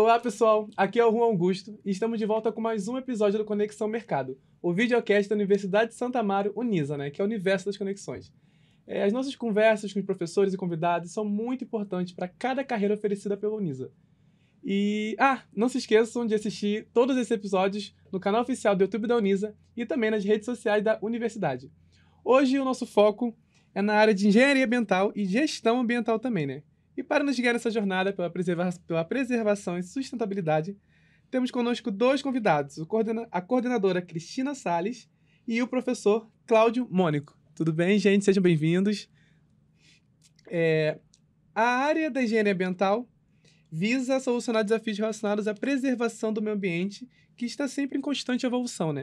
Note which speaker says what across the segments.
Speaker 1: Olá, pessoal. Aqui é o Juan Augusto e estamos de volta com mais um episódio do Conexão Mercado, o videocast da Universidade de Santa Amaro, Unisa, que é o universo das conexões. As nossas conversas com os professores e convidados são muito importantes para cada carreira oferecida pela Unisa. E, não se esqueçam de assistir todos esses episódios no canal oficial do YouTube da Unisa e também nas redes sociais da universidade. Hoje o nosso foco é na área de engenharia ambiental e gestão ambiental também, E para nos guiar nessa jornada pela preservação e sustentabilidade, temos conosco dois convidados, a coordenadora Cristina Salles e o professor Cláudio Mônico. Tudo bem, gente? Sejam bem-vindos. A área da engenharia ambiental visa solucionar desafios relacionados à preservação do meio ambiente, que está sempre em constante evolução,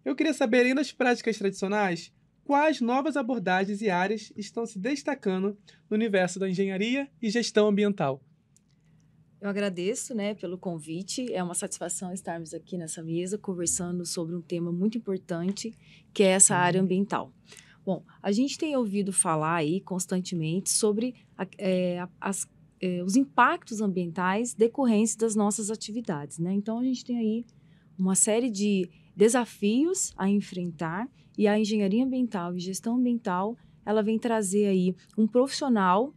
Speaker 1: Eu queria saber, além das práticas tradicionais, quais novas abordagens e áreas estão se destacando no universo da engenharia e gestão ambiental.
Speaker 2: Eu agradeço, pelo convite. É uma satisfação estarmos aqui nessa mesa conversando sobre um tema muito importante, que é essa área ambiental. Bom, a gente tem ouvido falar aí constantemente sobre os impactos ambientais decorrentes das nossas atividades, Então, a gente tem aí uma série de desafios a enfrentar e a engenharia ambiental e gestão ambiental, ela vem trazer aí um profissional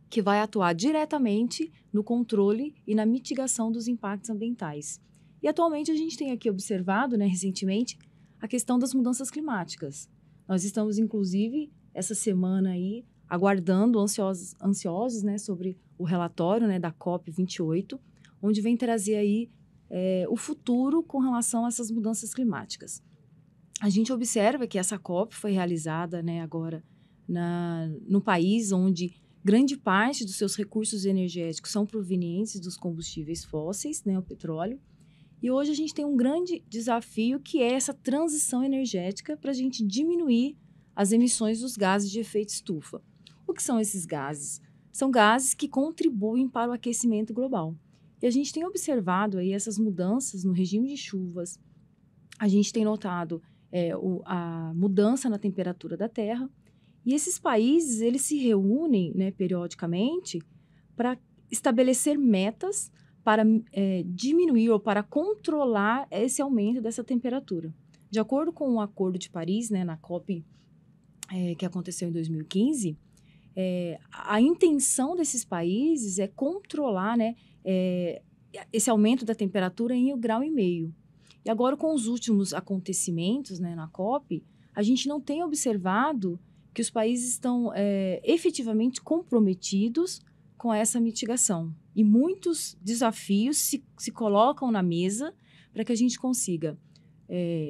Speaker 2: que vai atuar diretamente no controle e na mitigação dos impactos ambientais. E atualmente a gente tem aqui observado, recentemente, a questão das mudanças climáticas. Nós estamos, inclusive, essa semana aí, aguardando, ansiosos, sobre o relatório, da COP28, onde vem trazer aí o futuro com relação a essas mudanças climáticas. A gente observa que essa COP foi realizada, agora no país onde grande parte dos seus recursos energéticos são provenientes dos combustíveis fósseis, o petróleo. E hoje a gente tem um grande desafio que é essa transição energética para a gente diminuir as emissões dos gases de efeito estufa. O que são esses gases? São gases que contribuem para o aquecimento global. E a gente tem observado aí essas mudanças no regime de chuvas. A gente tem notado a mudança na temperatura da Terra. E esses países, eles se reúnem, periodicamente para estabelecer metas para diminuir ou para controlar esse aumento dessa temperatura. De acordo com o Acordo de Paris, na COP que aconteceu em 2015, a intenção desses países é controlar esse aumento da temperatura em 1,5 grau. E agora, com os últimos acontecimentos na COP, a gente não tem observado que os países estão efetivamente comprometidos com essa mitigação. E muitos desafios se colocam na mesa para que a gente consiga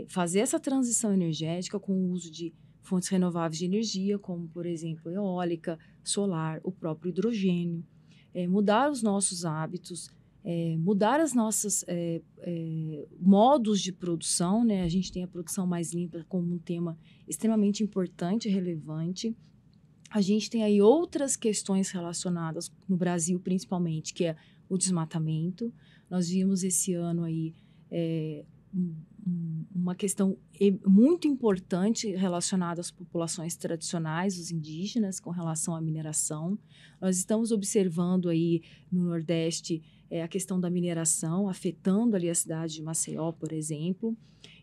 Speaker 2: fazer essa transição energética com o uso de fontes renováveis de energia, como, por exemplo, eólica, solar, o próprio hidrogênio, mudar os nossos hábitos, mudar as nossas modos de produção, A gente tem a produção mais limpa como um tema extremamente importante e relevante. A gente tem aí outras questões relacionadas, no Brasil principalmente, que é o desmatamento. Nós vimos esse ano aí uma questão muito importante relacionada às populações tradicionais, os indígenas, com relação à mineração. Nós estamos observando aí no Nordeste a questão da mineração, afetando ali a cidade de Maceió, por exemplo.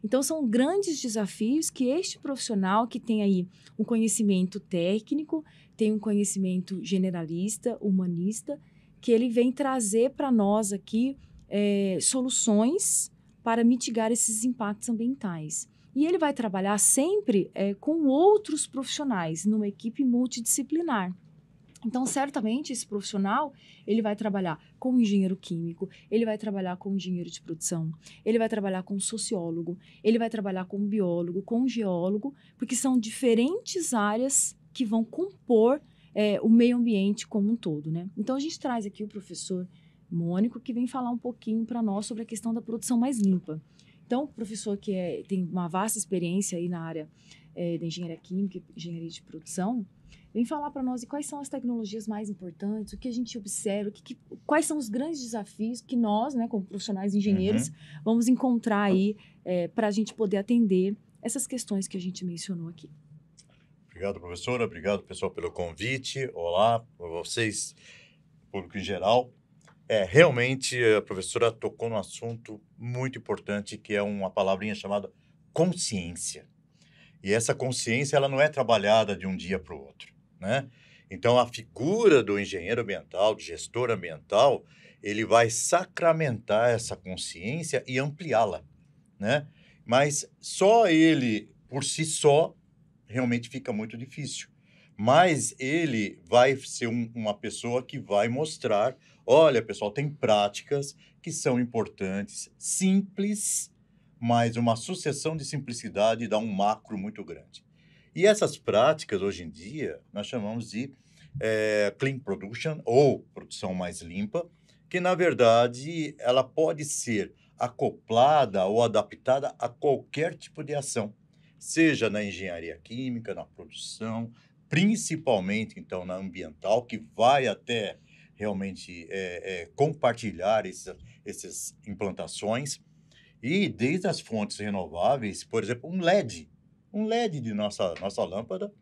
Speaker 2: Então, são grandes desafios que este profissional que tem aí um conhecimento técnico, tem um conhecimento generalista, humanista, que ele vem trazer para nós aqui soluções para mitigar esses impactos ambientais. E ele vai trabalhar sempre com outros profissionais, numa equipe multidisciplinar. Então, certamente, esse profissional, ele vai trabalhar com engenheiro químico, ele vai trabalhar com engenheiro de produção, ele vai trabalhar com sociólogo, ele vai trabalhar com biólogo, com geólogo, porque são diferentes áreas que vão compor o meio ambiente como um todo, Então, a gente traz aqui o professor Mônico, que vem falar um pouquinho para nós sobre a questão da produção mais limpa. Então, o professor que tem uma vasta experiência aí na área da engenharia química e engenharia de produção, vem falar para nós quais são as tecnologias mais importantes, o que a gente observa, quais são os grandes desafios que nós, como profissionais engenheiros, vamos encontrar aí para a gente poder atender essas questões que a gente mencionou aqui.
Speaker 3: Obrigado, professora. Obrigado, pessoal, pelo convite. Olá, para vocês, público em geral. Realmente a professora tocou num assunto muito importante, que é uma palavrinha chamada consciência. E essa consciência, ela não é trabalhada de um dia para o outro, né? Então, a figura do engenheiro ambiental, do gestor ambiental, ele vai sacramentar essa consciência e ampliá-la, né? Mas só ele, por si só, realmente fica muito difícil. Mas ele vai ser uma pessoa que vai mostrar, olha, pessoal, tem práticas que são importantes, simples, mas uma sucessão de simplicidade dá um macro muito grande. E essas práticas, hoje em dia, nós chamamos de clean production, ou produção mais limpa, que, na verdade, ela pode ser acoplada ou adaptada a qualquer tipo de ação, seja na engenharia química, na produção, principalmente, então, na ambiental, que vai até realmente compartilhar essas implantações, e desde as fontes renováveis, por exemplo, um LED de nossa lâmpada,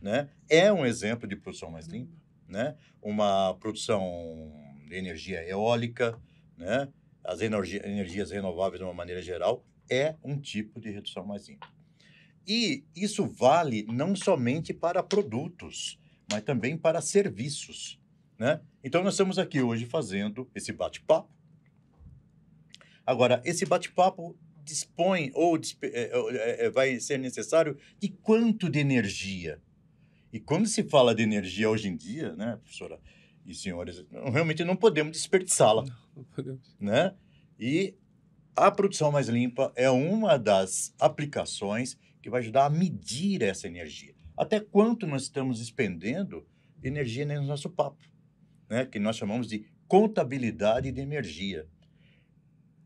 Speaker 3: né, é um exemplo de produção mais limpa, né? Uma produção de energia eólica, né? As energias renováveis, de uma maneira geral, é um tipo de redução mais limpa. E isso vale não somente para produtos, mas também para serviços, né? Então, nós estamos aqui hoje fazendo esse bate-papo. Agora, esse bate-papo dispõe ou vai ser necessário de quanto de energia? E quando se fala de energia hoje em dia, né, professora e senhores, realmente não podemos desperdiçá-la,
Speaker 1: Não podemos.
Speaker 3: né? E a produção mais limpa é uma das aplicações que vai ajudar a medir essa energia. Até quanto nós estamos expendendo energia no nosso papo, né? Que nós chamamos de contabilidade de energia.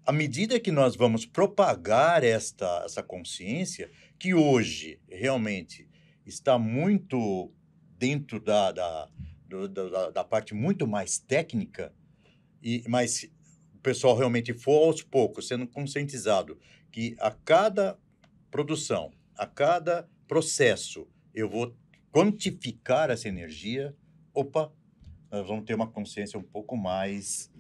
Speaker 3: À medida que nós vamos propagar essa consciência, que hoje realmente está muito dentro da parte muito mais técnica, mas o pessoal realmente for aos poucos sendo conscientizado que a cada produção, a cada processo, eu vou quantificar essa energia, nós vamos ter uma consciência um pouco mais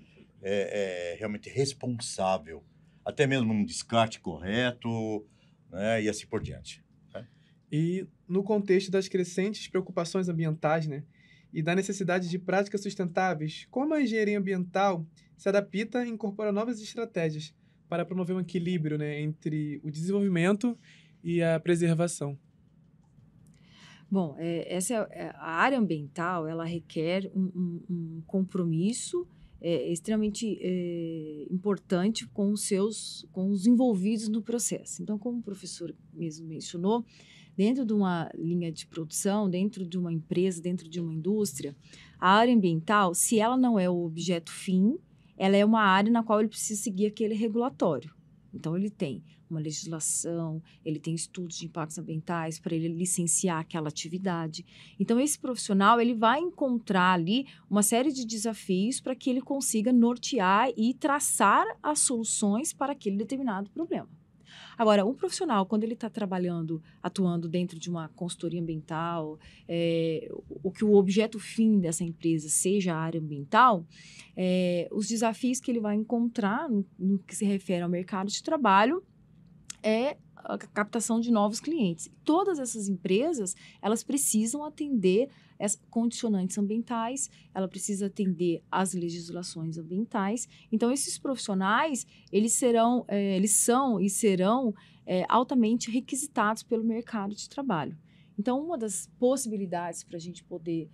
Speaker 3: realmente responsável, até mesmo um descarte correto, né, e assim por diante. Né?
Speaker 1: E no contexto das crescentes preocupações ambientais, né, e da necessidade de práticas sustentáveis, como a engenharia ambiental se adapta e incorpora novas estratégias para promover um equilíbrio, né, entre o desenvolvimento e a preservação?
Speaker 2: Bom, a área ambiental, ela requer um compromisso extremamente importante com com os envolvidos no processo. Então, como o professor mesmo mencionou, dentro de uma linha de produção, dentro de uma empresa, dentro de uma indústria, a área ambiental, se ela não é o objeto fim, ela é uma área na qual ele precisa seguir aquele regulatório. Então, ele tem uma legislação, ele tem estudos de impactos ambientais para ele licenciar aquela atividade. Então, esse profissional, ele vai encontrar ali uma série de desafios para que ele consiga nortear e traçar as soluções para aquele determinado problema. Agora, um profissional, quando ele está atuando dentro de uma consultoria ambiental, o objeto fim dessa empresa seja a área ambiental, os desafios que ele vai encontrar no que se refere ao mercado de trabalho é a captação de novos clientes. Todas essas empresas, elas precisam atender as condicionantes ambientais, ela precisa atender às legislações ambientais. Então, esses profissionais, eles são e serão altamente requisitados pelo mercado de trabalho. Então, uma das possibilidades para a gente poder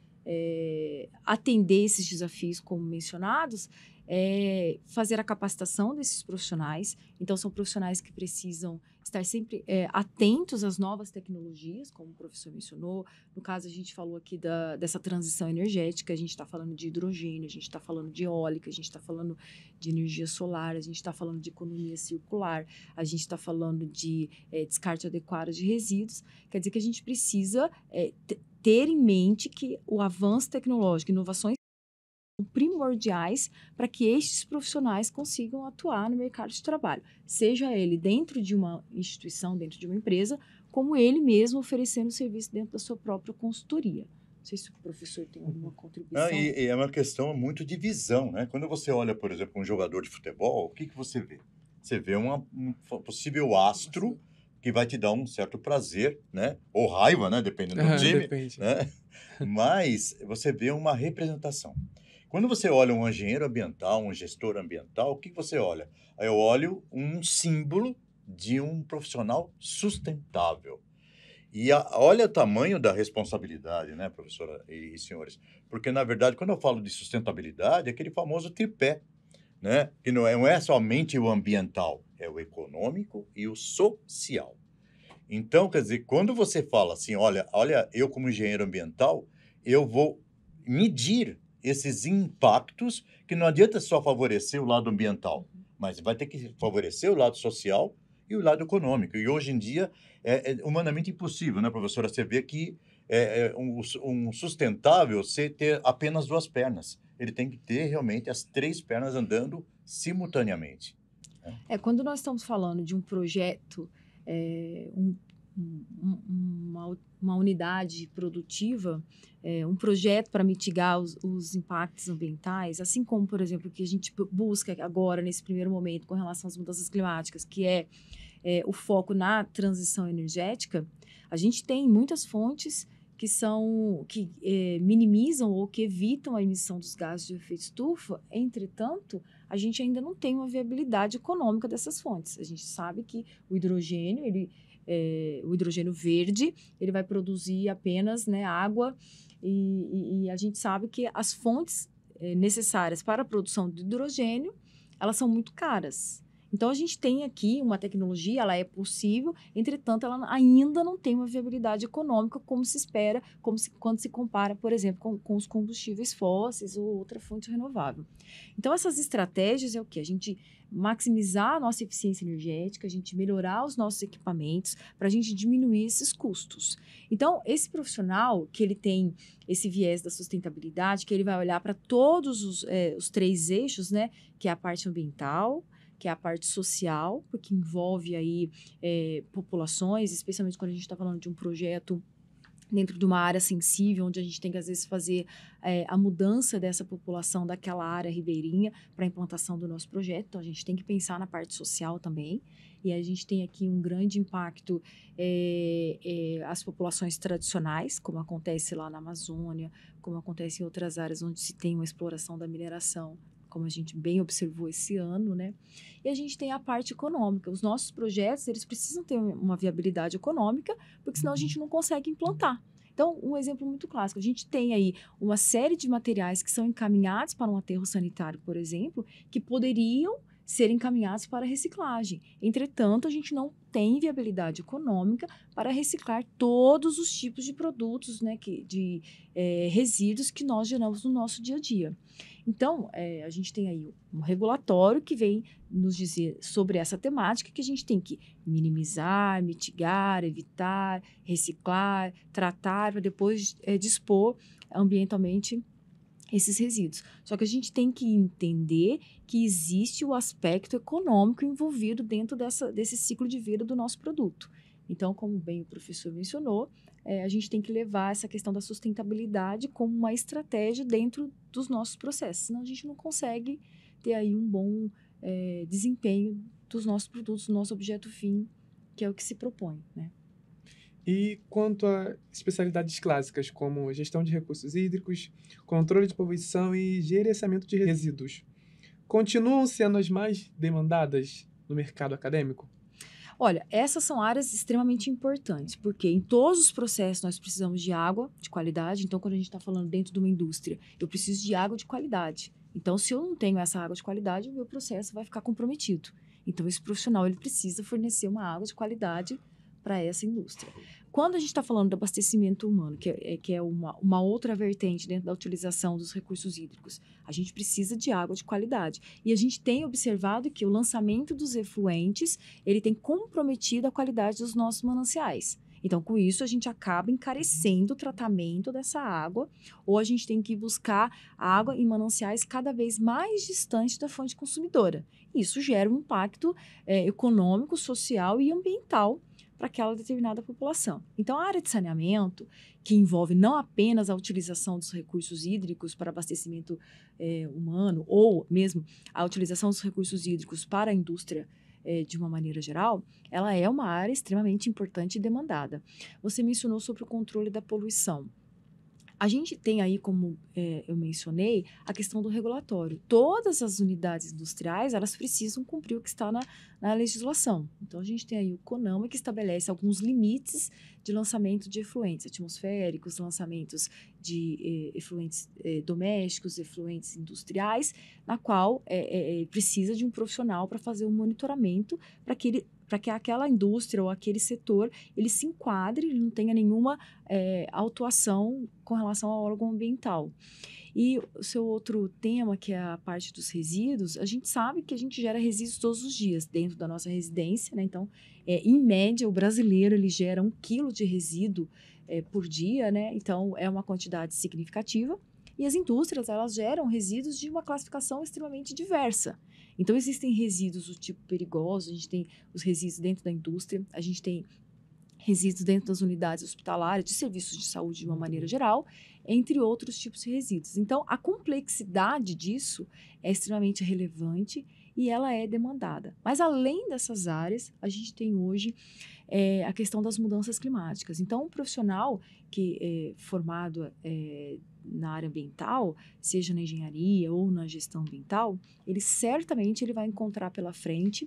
Speaker 2: atender esses desafios como mencionados é fazer a capacitação desses profissionais. Então, são profissionais que precisam estar sempre atentos às novas tecnologias, como o professor mencionou. No caso, a gente falou aqui dessa transição energética, a gente está falando de hidrogênio, a gente está falando de eólica, a gente está falando de energia solar, a gente está falando de economia circular, a gente está falando de descarte adequado de resíduos. Quer dizer que a gente precisa ter em mente que o avanço tecnológico, inovações são primordiais para que estes profissionais consigam atuar no mercado de trabalho, seja ele dentro de uma instituição, dentro de uma empresa, como ele mesmo oferecendo serviço dentro da sua própria consultoria. Não sei se o professor tem alguma
Speaker 3: Não,
Speaker 2: contribuição.
Speaker 3: e é uma questão muito de visão, né? Quando você olha, por exemplo, um jogador de futebol, o que você vê? Você vê um possível astro que vai te dar um certo prazer, né? Ou raiva, né? Dependendo do time,
Speaker 1: Depende.
Speaker 3: né? Mas você vê uma representação. Quando você olha um engenheiro ambiental, um gestor ambiental, o que você olha? Eu olho um símbolo de um profissional sustentável. E olha o tamanho da responsabilidade, né, professora e senhores? Porque, na verdade, quando eu falo de sustentabilidade, é aquele famoso tripé, né? Que não é somente o ambiental, é o econômico e o social. Então, quer dizer, quando você fala assim, olha, eu como engenheiro ambiental, eu vou medir esses impactos, que não adianta só favorecer o lado ambiental, mas vai ter que favorecer o lado social e o lado econômico. E hoje em dia é humanamente impossível, né, professora? Você vê que um sustentável você ter apenas duas pernas. Ele tem que ter realmente as três pernas andando simultaneamente.
Speaker 2: Quando nós estamos falando de um projeto, uma unidade produtiva, um projeto para mitigar os impactos ambientais, assim como, por exemplo, o que a gente busca agora, nesse primeiro momento, com relação às mudanças climáticas, que é o foco na transição energética, a gente tem muitas fontes que minimizam ou que evitam a emissão dos gases de efeito estufa. Entretanto, a gente ainda não tem uma viabilidade econômica dessas fontes. A gente sabe que o hidrogênio, o hidrogênio verde, ele vai produzir apenas, né, água, e a gente sabe que as fontes necessárias para a produção de hidrogênio, elas são muito caras. Então, a gente tem aqui uma tecnologia, ela é possível, entretanto, ela ainda não tem uma viabilidade econômica como se espera, quando se compara, por exemplo, com os combustíveis fósseis ou outra fonte renovável. Então, essas estratégias é o quê? A gente maximizar a nossa eficiência energética, a gente melhorar os nossos equipamentos para a gente diminuir esses custos. Então, esse profissional que ele tem esse viés da sustentabilidade, que ele vai olhar para todos os três eixos, né? Que é a parte ambiental, que é a parte social, porque envolve aí populações, especialmente quando a gente está falando de um projeto dentro de uma área sensível, onde a gente tem que, às vezes, fazer a mudança dessa população daquela área ribeirinha para a implantação do nosso projeto. Então, a gente tem que pensar na parte social também. E a gente tem aqui um grande impacto as populações tradicionais, como acontece lá na Amazônia, como acontece em outras áreas onde se tem uma exploração da mineração, como a gente bem observou esse ano, né? E a gente tem a parte econômica. Os nossos projetos, eles precisam ter uma viabilidade econômica, porque senão a gente não consegue implantar. Então, um exemplo muito clássico, a gente tem aí uma série de materiais que são encaminhados para um aterro sanitário, por exemplo, que poderiam ser encaminhados para reciclagem. Entretanto, a gente não tem viabilidade econômica para reciclar todos os tipos de produtos, né, de resíduos que nós geramos no nosso dia a dia. Então, a gente tem aí um regulatório que vem nos dizer sobre essa temática, que a gente tem que minimizar, mitigar, evitar, reciclar, tratar, para depois dispor ambientalmente esses resíduos. Só que a gente tem que entender que existe o aspecto econômico envolvido dentro desse ciclo de vida do nosso produto. Então, como bem o professor mencionou, a gente tem que levar essa questão da sustentabilidade como uma estratégia dentro dos nossos processos, senão a gente não consegue ter aí um bom desempenho dos nossos produtos, do nosso objeto fim, que é o que se propõe, né?
Speaker 1: E quanto a especialidades clássicas, como gestão de recursos hídricos, controle de poluição e gerenciamento de resíduos, continuam sendo as mais demandadas no mercado acadêmico?
Speaker 2: Olha, essas são áreas extremamente importantes, porque em todos os processos nós precisamos de água de qualidade. Então, quando a gente está falando dentro de uma indústria, eu preciso de água de qualidade. Então, se eu não tenho essa água de qualidade, o meu processo vai ficar comprometido. Então, esse profissional ele precisa fornecer uma água de qualidade para essa indústria. Quando a gente está falando do abastecimento humano, que é uma outra vertente dentro da utilização dos recursos hídricos, a gente precisa de água de qualidade. E a gente tem observado que o lançamento dos efluentes, ele tem comprometido a qualidade dos nossos mananciais. Então, com isso, a gente acaba encarecendo o tratamento dessa água, ou a gente tem que buscar água em mananciais cada vez mais distantes da fonte consumidora. Isso gera um impacto econômico, social e ambiental para aquela determinada população. Então, a área de saneamento, que envolve não apenas a utilização dos recursos hídricos para abastecimento humano, ou mesmo a utilização dos recursos hídricos para a indústria de uma maneira geral, ela é uma área extremamente importante e demandada. Você mencionou sobre o controle da poluição. A gente tem aí, como eu mencionei, a questão do regulatório. Todas as unidades industriais, elas precisam cumprir o que está na legislação. Então, a gente tem aí o CONAMA, que estabelece alguns limites de lançamento de efluentes atmosféricos, lançamentos de efluentes domésticos, efluentes industriais, na qual precisa de um profissional para fazer um monitoramento para que aquela indústria ou aquele setor ele se enquadre, ele não tenha nenhuma autuação com relação ao órgão ambiental. E o seu outro tema, que é a parte dos resíduos, a gente sabe que a gente gera resíduos todos os dias dentro da nossa residência, né? Então, em média, o brasileiro ele gera 1 quilo de resíduo por dia, né? Então, é uma quantidade significativa. E as indústrias, elas geram resíduos de uma classificação extremamente diversa. Então, existem resíduos do tipo perigoso, a gente tem os resíduos dentro da indústria, a gente tem resíduos dentro das unidades hospitalares, de serviços de saúde de uma maneira geral, entre outros tipos de resíduos. Então, a complexidade disso é extremamente relevante e ela é demandada. Mas, além dessas áreas, a gente tem hoje a questão das mudanças climáticas. Então, um profissional que é formado na área ambiental, seja na engenharia ou na gestão ambiental, ele certamente vai encontrar pela frente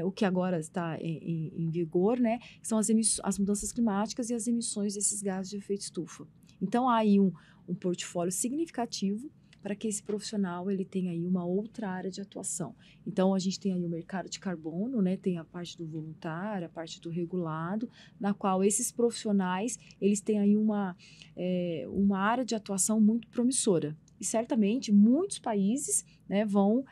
Speaker 2: o que agora está em vigor, né, são as mudanças climáticas e as emissões desses gases de efeito estufa. Então, há aí um portfólio significativo para que esse profissional ele tenha aí uma outra área de atuação. Então, a gente tem aí o mercado de carbono, né, tem a parte do voluntário, a parte do regulado, na qual esses profissionais eles têm aí uma área de atuação muito promissora. E, certamente, muitos países, né, vão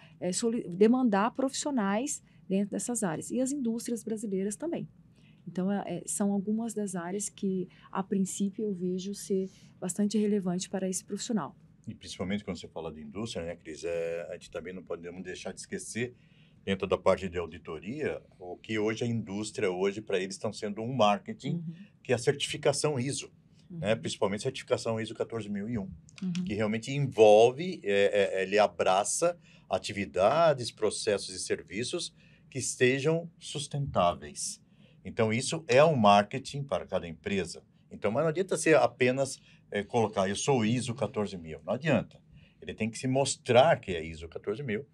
Speaker 2: demandar profissionais dentro dessas áreas. E as indústrias brasileiras também. Então, são algumas das áreas que, a princípio, eu vejo ser bastante relevante para esse profissional.
Speaker 3: E principalmente quando você fala de indústria, né, Cris? A gente também não podemos deixar de esquecer, dentro da parte de auditoria, o que hoje a indústria, para eles, estão sendo um marketing, que é a certificação ISO. Né? Principalmente a certificação ISO 14001, que realmente envolve, ele abraça atividades, processos e serviços que estejam sustentáveis. Então, isso é um marketing para cada empresa. Então, mas não adianta ser apenas colocar, eu sou ISO 14000. Não adianta. Ele tem que se mostrar que é ISO 14000,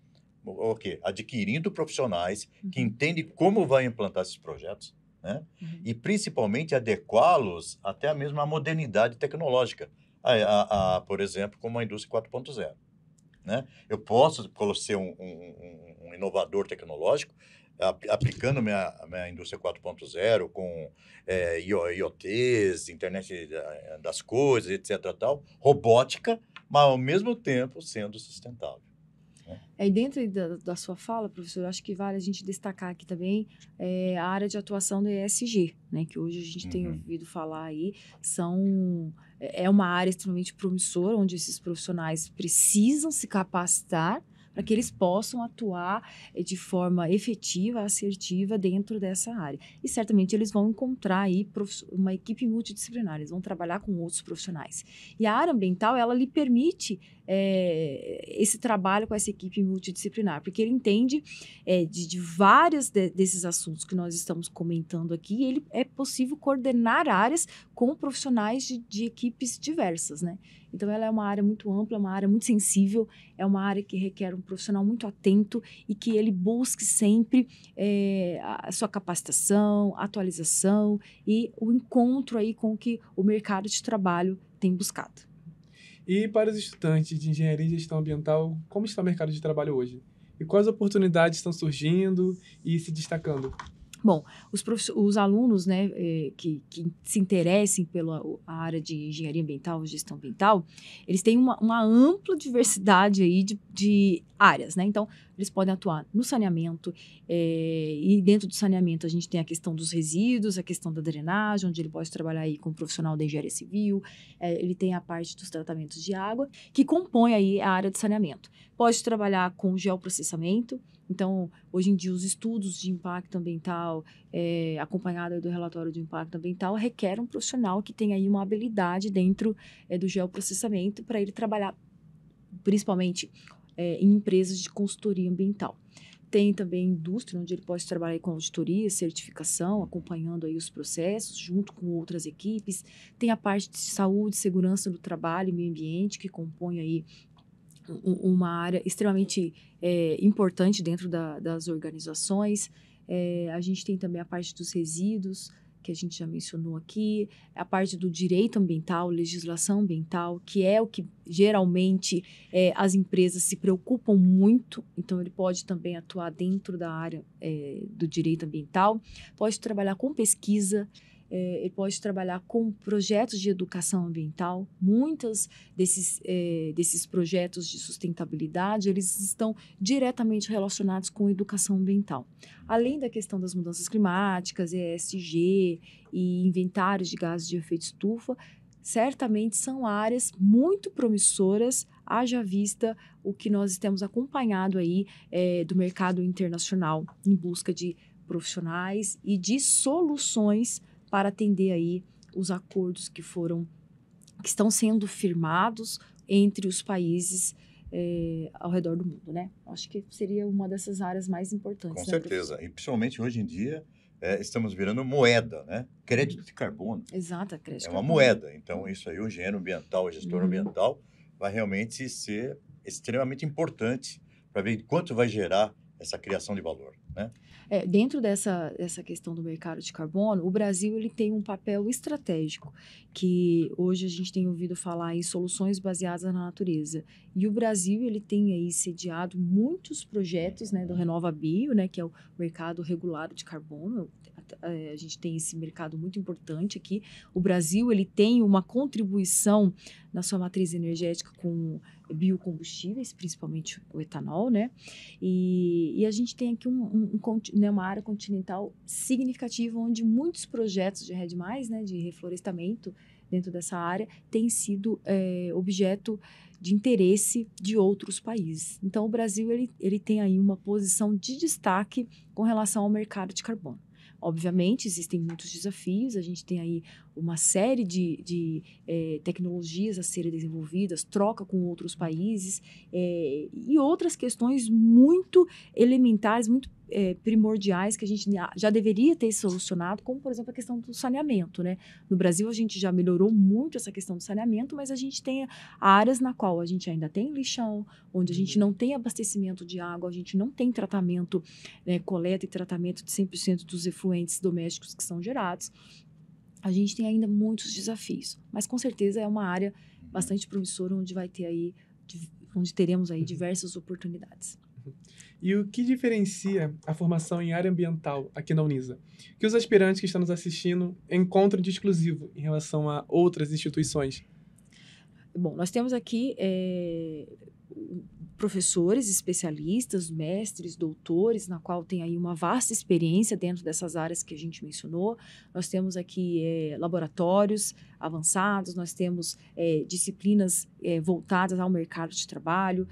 Speaker 3: o quê? Adquirindo profissionais que entendem como vai implantar esses projetos, né? E, principalmente, adequá-los até mesmo à modernidade tecnológica. Por exemplo, como a indústria 4.0. Né? Eu posso ser um inovador tecnológico aplicando minha indústria 4.0 com IoTs, internet das coisas, etc. Tal, robótica, mas ao mesmo tempo sendo sustentável.
Speaker 2: E dentro da sua fala, professor, acho que vale a gente destacar aqui também a área de atuação do ESG, né, que hoje a gente tem ouvido falar aí, é uma área extremamente promissora, onde esses profissionais precisam se capacitar para que eles possam atuar de forma efetiva, assertiva dentro dessa área. E certamente eles vão encontrar aí uma equipe multidisciplinar, eles vão trabalhar com outros profissionais. E a área ambiental, ela lhe permite esse trabalho com essa equipe multidisciplinar, porque ele entende de vários desses assuntos que nós estamos comentando aqui, ele é possível coordenar áreas com profissionais de equipes diversas, né? Então, ela é uma área muito ampla, uma área muito sensível, é uma área que requer um profissional muito atento e que ele busque sempre a sua capacitação, atualização e o encontro aí com o que o mercado de trabalho tem buscado.
Speaker 1: E para os estudantes de engenharia e gestão ambiental, como está o mercado de trabalho hoje? E quais oportunidades estão surgindo e se destacando?
Speaker 2: Bom, os alunos, né, que se interessem pela área de engenharia ambiental, gestão ambiental, eles têm uma ampla diversidade aí de áreas, né? Então, eles podem atuar no saneamento, e dentro do saneamento a gente tem a questão dos resíduos, a questão da drenagem, onde ele pode trabalhar aí com um profissional da engenharia civil, ele tem a parte dos tratamentos de água, que compõe aí a área de saneamento. Pode trabalhar com geoprocessamento, então, hoje em dia, os estudos de impacto ambiental, acompanhado do relatório de impacto ambiental, requer um profissional que tenha aí uma habilidade dentro do geoprocessamento para ele trabalhar, principalmente em empresas de consultoria ambiental. Tem também indústria, onde ele pode trabalhar com auditoria, certificação, acompanhando aí os processos, junto com outras equipes. Tem a parte de saúde, segurança do trabalho e meio ambiente, que compõe aí uma área extremamente importante dentro das organizações. A gente tem também a parte dos resíduos, que a gente já mencionou aqui, a parte do direito ambiental, legislação ambiental, que é o que geralmente as empresas se preocupam muito, então ele pode também atuar dentro da área do direito ambiental, pode trabalhar com pesquisa, ele pode trabalhar com projetos de educação ambiental. Muitos desses projetos de sustentabilidade, eles estão diretamente relacionados com educação ambiental. Além da questão das mudanças climáticas, ESG e inventários de gases de efeito estufa, certamente são áreas muito promissoras, haja vista o que nós temos acompanhado aí do mercado internacional em busca de profissionais e de soluções para atender aí os acordos que estão sendo firmados entre os países ao redor do mundo, né? Acho que seria uma dessas áreas mais importantes.
Speaker 3: Com certeza, e principalmente hoje em dia estamos virando moeda, né? Crédito de carbono.
Speaker 2: Exato, crédito de
Speaker 3: carbono.
Speaker 2: Uma
Speaker 3: moeda, então isso aí o engenheiro ambiental, o gestor ambiental vai realmente ser extremamente importante para ver quanto vai gerar essa criação de valor, né?
Speaker 2: Dentro dessa questão do mercado de carbono, o Brasil ele tem um papel estratégico, que hoje a gente tem ouvido falar em soluções baseadas na natureza. E o Brasil ele tem aí sediado muitos projetos, né, do RenovaBio, né, que é o mercado regulado de carbono. A gente tem esse mercado muito importante aqui. O Brasil ele tem uma contribuição na sua matriz energética com biocombustíveis, principalmente o etanol, né? E a gente tem aqui uma área continental significativa, onde muitos projetos de REDD+, né, de reflorestamento dentro dessa área, têm sido objeto de interesse de outros países. Então, o Brasil ele tem aí uma posição de destaque com relação ao mercado de carbono. Obviamente, existem muitos desafios, a gente tem aí uma série de tecnologias a serem desenvolvidas, troca com outros países e outras questões muito elementares, muito primordiais que a gente já deveria ter solucionado, como, por exemplo, a questão do saneamento, né? No Brasil, a gente já melhorou muito essa questão do saneamento, mas a gente tem áreas na qual a gente ainda tem lixão, onde a gente não tem abastecimento de água, a gente não tem tratamento, coleta e tratamento de 100% dos efluentes domésticos que são gerados. A gente tem ainda muitos desafios, mas com certeza é uma área bastante promissora onde teremos aí diversas oportunidades.
Speaker 1: E o que diferencia a formação em área ambiental aqui na Unisa? Que os aspirantes que estão nos assistindo encontram de exclusivo em relação a outras instituições?
Speaker 2: Bom, nós temos aqui professores, especialistas, mestres, doutores, na qual tem aí uma vasta experiência dentro dessas áreas que a gente mencionou. Nós temos aqui laboratórios avançados, nós temos disciplinas voltadas ao mercado de trabalho,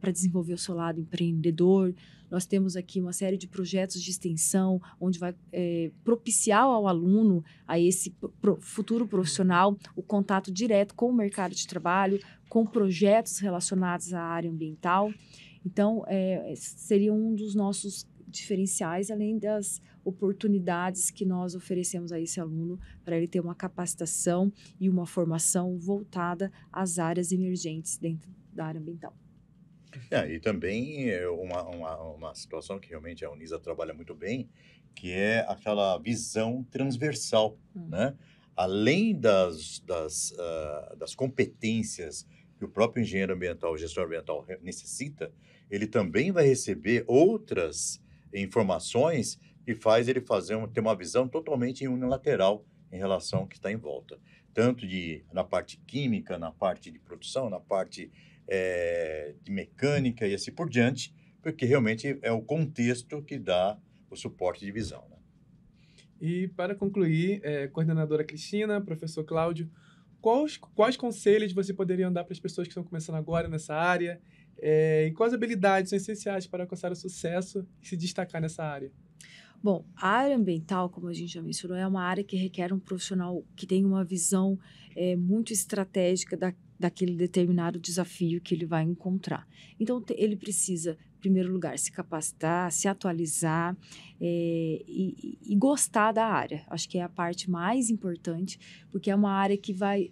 Speaker 2: para desenvolver o seu lado empreendedor. Nós temos aqui uma série de projetos de extensão, onde vai propiciar ao aluno, a esse futuro profissional, o contato direto com o mercado de trabalho, com projetos relacionados à área ambiental. Então, seria um dos nossos diferenciais, além das oportunidades que nós oferecemos a esse aluno para ele ter uma capacitação e uma formação voltada às áreas emergentes dentro da área ambiental.
Speaker 3: E também uma situação que realmente a Unisa trabalha muito bem, que é aquela visão transversal, né? Além das competências que o próprio engenheiro ambiental, o gestor ambiental necessita, ele também vai receber outras informações que faz ele ter uma visão totalmente unilateral em relação ao que está em volta. Tanto na parte química, na parte de produção, na parte de mecânica e assim por diante, porque realmente é o contexto que dá o suporte de visão, né?
Speaker 1: E para concluir, coordenadora Cristina, professor Cláudio, quais conselhos você poderia dar para as pessoas que estão começando agora nessa área? E quais habilidades são essenciais para alcançar o sucesso e se destacar nessa área?
Speaker 2: Bom, a área ambiental, como a gente já mencionou, é uma área que requer um profissional que tenha uma visão muito estratégica daquele determinado desafio que ele vai encontrar. Então, ele precisa, em primeiro lugar, se capacitar, se atualizar e gostar da área. Acho que é a parte mais importante, porque é uma área que vai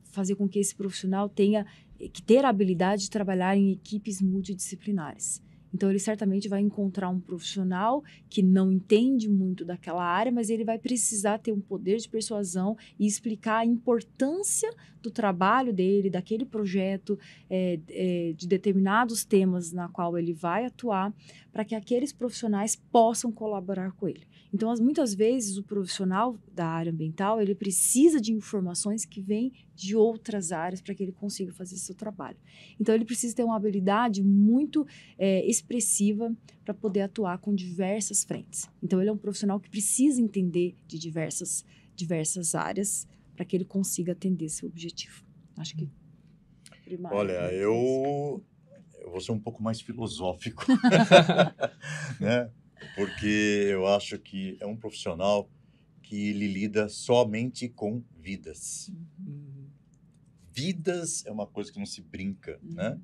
Speaker 2: fazer com que esse profissional tenha que ter a habilidade de trabalhar em equipes multidisciplinares. Então, ele certamente vai encontrar um profissional que não entende muito daquela área, mas ele vai precisar ter um poder de persuasão e explicar a importância do trabalho dele, daquele projeto, de determinados temas na qual ele vai atuar, para que aqueles profissionais possam colaborar com ele. Então, muitas vezes, o profissional da área ambiental, ele precisa de informações que vêm de outras áreas para que ele consiga fazer seu trabalho. Então, ele precisa ter uma habilidade muito expressiva para poder atuar com diversas frentes. Então, ele é um profissional que precisa entender de diversas áreas para que ele consiga atender seu objetivo. Acho que primário.
Speaker 3: Olha, eu vou ser um pouco mais filosófico, né? Porque eu acho que é um profissional que ele lida somente com vidas. Vidas é uma coisa que não se brinca, né?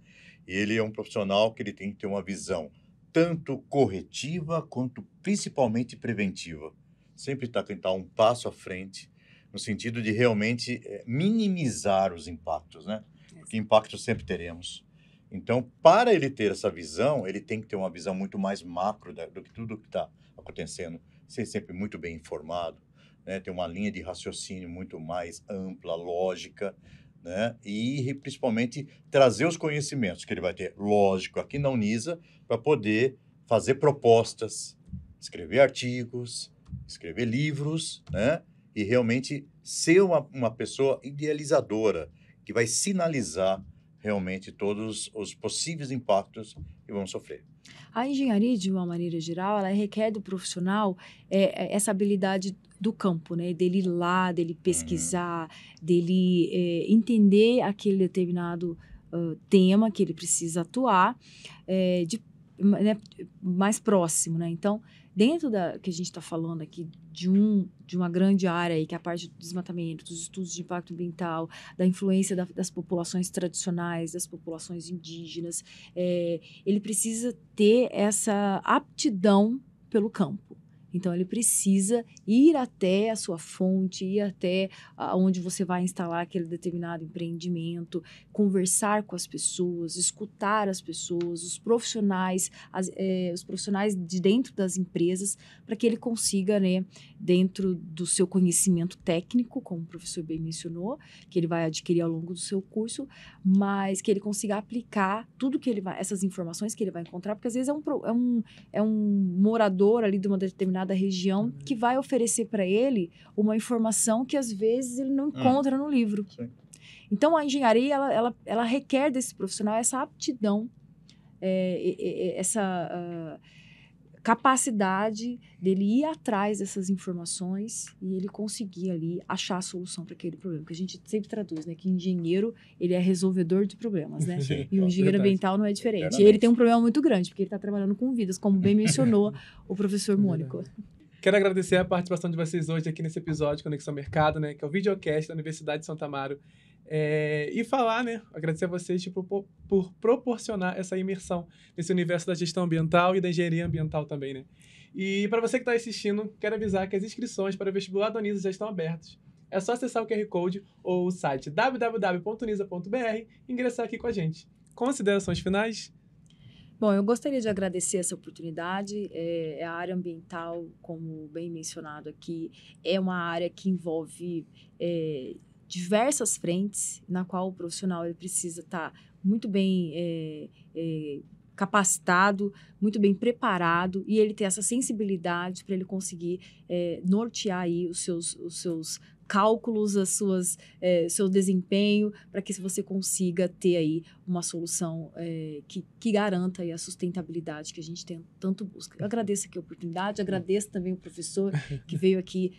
Speaker 3: E ele é um profissional que ele tem que ter uma visão tanto corretiva quanto principalmente preventiva. Sempre tentar um passo à frente, no sentido de realmente minimizar os impactos, né? Porque impactos sempre teremos. Então, para ele ter essa visão, ele tem que ter uma visão muito mais macro do que tudo que está acontecendo, ser sempre muito bem informado, né? Ter uma linha de raciocínio muito mais ampla, lógica, né? E principalmente trazer os conhecimentos que ele vai ter, lógico, aqui na Unisa, para poder fazer propostas, escrever artigos, escrever livros, né? E realmente ser uma pessoa idealizadora, que vai sinalizar realmente todos os possíveis impactos que vão sofrer.
Speaker 2: A engenharia, de uma maneira geral, ela requer do profissional essa habilidade do campo, né? Dele ir lá, dele pesquisar, dele entender aquele determinado tema que ele precisa atuar, né, mais próximo, né? Então, dentro da que a gente está falando aqui de uma grande área aí, que é a parte do desmatamento, dos estudos de impacto ambiental, da influência das populações tradicionais, das populações indígenas, ele precisa ter essa aptidão pelo campo. Então, ele precisa ir até a sua fonte, ir até onde você vai instalar aquele determinado empreendimento, conversar com as pessoas, escutar as pessoas, os profissionais de dentro das empresas, para que ele consiga, né, dentro do seu conhecimento técnico, como o professor bem mencionou, que ele vai adquirir ao longo do seu curso, mas que ele consiga aplicar tudo que essas informações que ele vai encontrar, porque às vezes é um morador ali de uma determinada região que vai oferecer para ele uma informação que às vezes ele não encontra no livro.
Speaker 3: Sim.
Speaker 2: Então, a engenharia, ela requer desse profissional essa aptidão, essa capacidade dele ir atrás dessas informações e ele conseguir ali achar a solução para aquele problema. Porque a gente sempre traduz, né, que engenheiro, ele é resolvedor de problemas, né?
Speaker 3: Sim,
Speaker 2: e o engenheiro
Speaker 1: verdade.
Speaker 2: ambiental não é diferente. E ele tem um problema muito grande, porque ele está trabalhando com vidas, como bem mencionou o professor Mônico.
Speaker 1: Quero agradecer a participação de vocês hoje aqui nesse episódio de Conexão Mercado, né, que é o videocast da Universidade de Santa Amaro. E falar, né, agradecer a vocês por proporcionar essa imersão nesse universo da gestão ambiental e da engenharia ambiental também, né. E para você que está assistindo, quero avisar que as inscrições para o vestibular da Unisa já estão abertas. É só acessar o QR Code ou o site www.unisa.br e ingressar aqui com a gente. Considerações finais?
Speaker 2: Bom, eu gostaria de agradecer essa oportunidade. A área ambiental, como bem mencionado aqui, é uma área que envolve diversas frentes, na qual o profissional ele precisa estar muito bem capacitado, muito bem preparado, e ele ter essa sensibilidade para ele conseguir nortear aí os seus cálculos, seu desempenho, para que você consiga ter aí uma solução que garanta aí a sustentabilidade que a gente tanto busca. Eu agradeço aqui a oportunidade, agradeço também o professor que veio aqui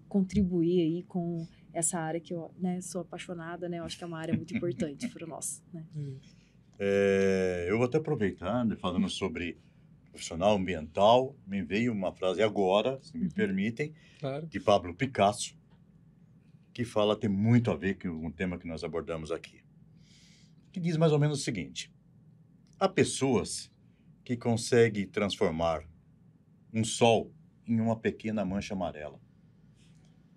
Speaker 2: contribuir aí com essa área que eu, né, sou apaixonada, né? Eu acho que é uma área muito importante para nós, né?
Speaker 3: Eu vou até aproveitar, falando sobre profissional ambiental, me veio uma frase agora, se me permitem,
Speaker 1: Claro.
Speaker 3: de Pablo Picasso, que tem muito a ver com o tema que nós abordamos aqui. Que diz mais ou menos o seguinte: há pessoas que conseguem transformar um sol em uma pequena mancha amarela.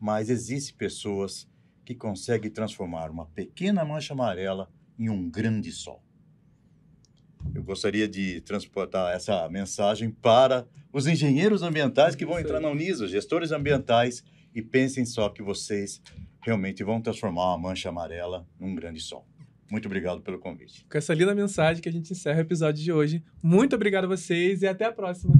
Speaker 3: Mas existem pessoas que conseguem transformar uma pequena mancha amarela em um grande sol. Eu gostaria de transportar essa mensagem para os engenheiros ambientais que vão entrar na Unisa, gestores ambientais, e pensem só que vocês realmente vão transformar uma mancha amarela num grande sol. Muito obrigado pelo convite.
Speaker 1: Com essa linda mensagem que a gente encerra o episódio de hoje. Muito obrigado a vocês e até a próxima.